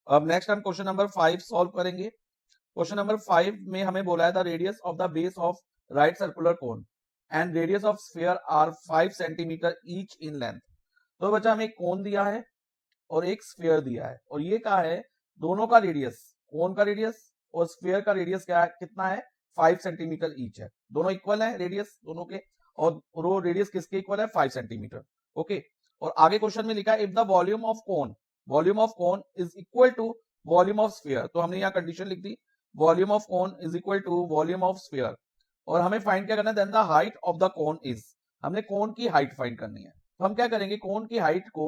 अब नेक्स्ट हम question number 5 solve करेंगे। क्वेश्चन नंबर 5 में हमें बोला है the radius of the base of right circular cone and radius of sphere are 5 centimetre each in length. तो बच्चा हमें कोन दिया है और एक स्फीयर दिया है और ये कहा है दोनों का रेडियस, कोन का रेडियस और स्फीयर का रेडियस क्या है, कितना है, 5 सेंटीमीटर ईच है। दोनों इक्वल है रेडियस दोनों के, और वो रेडियस किसके इक्वल है, 5 सेंटीमीटर। ओके, और आगे क्वेश्चन में लिखा है if the volume of cone is equal to volume of sphere. तो हमने यहाँ कंडीशन लिख दी, volume of cone is equal to volume of sphere, और हमें फाइंड क्या करना है, then the height of the cone is, हमने कोन की हाइट फाइंड करनी है। तो हम क्या करेंगे, कोन की हाइट को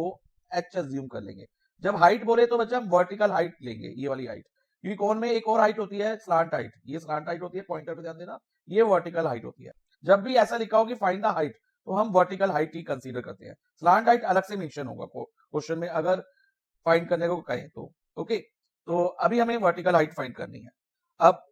h अज्यूम कर लेंगे। जब हाइट बोले तो बच्चा हम वर्टिकल हाइट लेंगे, ये वाली हाइट, क्योंकि कोन में एक और हाइट होती है स्लांट हाइट, ये स्लांट हाइट होती है, पॉइंटर पे ध्यान देना, ये वर्टिकल हाइट होती है। जब भी ऐसा लिखा हो कि फाइंड द हाइट, तो हम वर्टिकल हाइट ही कंसीडर करते हैं, स्लांट हाइट अलग से मेंशन होगा क्वेश्चन में अगर फाइंड करने को कहें तो। ओके, तो अभी हमें वर्टिकल हाइट फाइंड करनी है। अब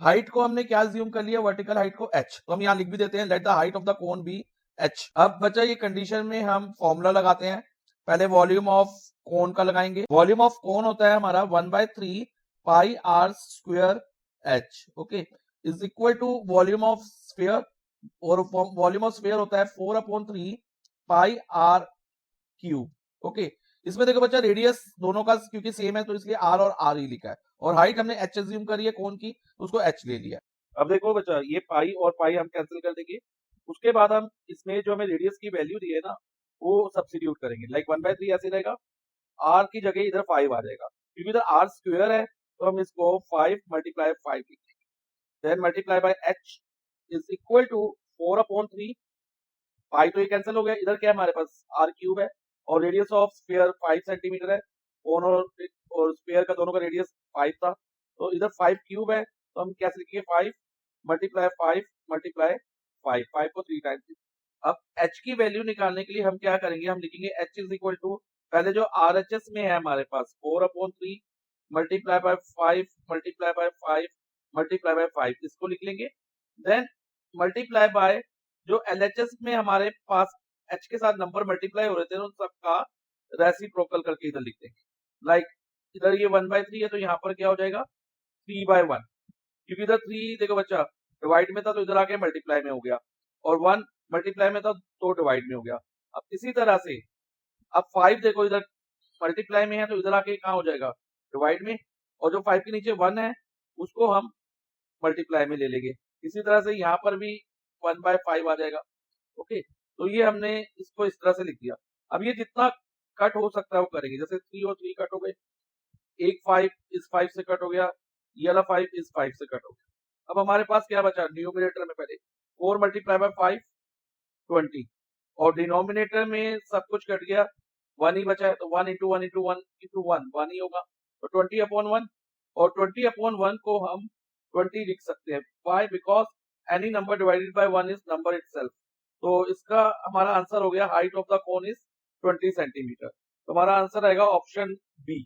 हाइट को हमने क्या अज्यूम कर लिया, वर्टिकल हाइट को h, तो हम यहाँ लिख भी देते हैं let the height of the cone be h। अब बच्चा ये कंडीशन में हम फॉर्मूला लगाते हैं, पहले वॉल्यूम ऑफ कोन का लगाएंगे। वॉल्यूम ऑफ कोन होता है हमारा 1/3 pi R square h, okay, is equal to volume of sphere, और वॉल्यूम ऑफ स्फीयर होता है 4/3 पाई आर क्यूब। ओके, इसमें देखो बच्चा रेडियस दोनों का क्योंकि सेम है तो इसलिए आर और आर ही लिखा है, और हाइट हमने h अज्यूम करी है कोन की, उसको h ले लिया। अब देखो बच्चा ये पाई और पाई हम कैंसिल कर देंगे, उसके बाद हम इसमें जो हमें रेडियस की वैल्यू दी है ना वो सब्स्टिट्यूट करेंगे, लाइक 1/3 ऐसे रहेगा, r की जगह इधर 5 आ जाएगा, क्योंकि इधर r स्क्वायर है तो हम इसको 5 मल्टीप्लाई 5 लिखेंगे, then multiply by h is equal to 4/3, pi तो ये कैंसिल हो गया, इधर क्या है हमारे पास r क्यूब है, और रेडियस ऑफ स्फीयर 5 सेंटीमीटर है, कोन और स्फीयर का दोनों का रेडियस 5 था, तो इधर 5 क्यूब है, तो हम कैसे लिखेंगे 5 मल्टीप्लाई 5 मल्टीप्लाई 5, 5 को 3 टाइम्स। अब h की वैल्यू निकालने के लिए हम क्या करेंगे, हम लिखेंगे h इज इक्वल टू, पहले जो RHS में है हमारे पास 4/3 multiply by 5 multiply by 5 multiply by 5, इसको लिख लेंगे, देन मल्टीप्लाई बाय जो LHS में हमारे पास h के साथ नंबर मल्टीप्लाई हो रहे थे उन सबका रेसिप्रोकल करके इधर लिख देंगे, लाइक इधर ये 1/3 है तो यहाँ पर क्या हो जाएगा 3/1, क्योंकि इधर 3 देखो बच्चा डिवाइड में था तो इधर आके मल्टीप्लाई में हो गया, और 1 मल्टीप्लाई में था तो डिवाइड में हो गया। अब इसी तरह से अब 5 देखो इधर मल्टीप्लाई में है तो इधर आके कहाँ हो जाएगा डिवाइड में, और जो 5 के नीचे 1 है उसको हम मल्टीप्लाई में ले लेंगे, इसी तरह से यहाँ पर भी 1/5 आ जाएगा। ओके, तो ये हमने इसको इस तरह से लिख दिया। अब ये जितना कट हो सकता है वो करेंगे, जैसे 3 और 3 कट हो गए, एक 5 इस 5 से कट हो गया, ये वाला 5 इस 5 से कट हो गया। अब हमारे पास क्या बचा, न्यूमरेटर में पहले 4 मल्टीप्लाई बाय 5 20, और डिनोमिनेटर में सब कुछ कट गया, 1 ही बचा है, तो 1 इंटू 1 इंटू 1 इंटू 1 ही होगा, तो 20/1, और 20/1 को हम 20 लिख सकते हैं, why, because any number divided by 1 is number itself. तो इसका हमारा आंसर हो गया height of the cone is 20 centimetre, तो हमारा आंसर आएगा ऑप्शन बी।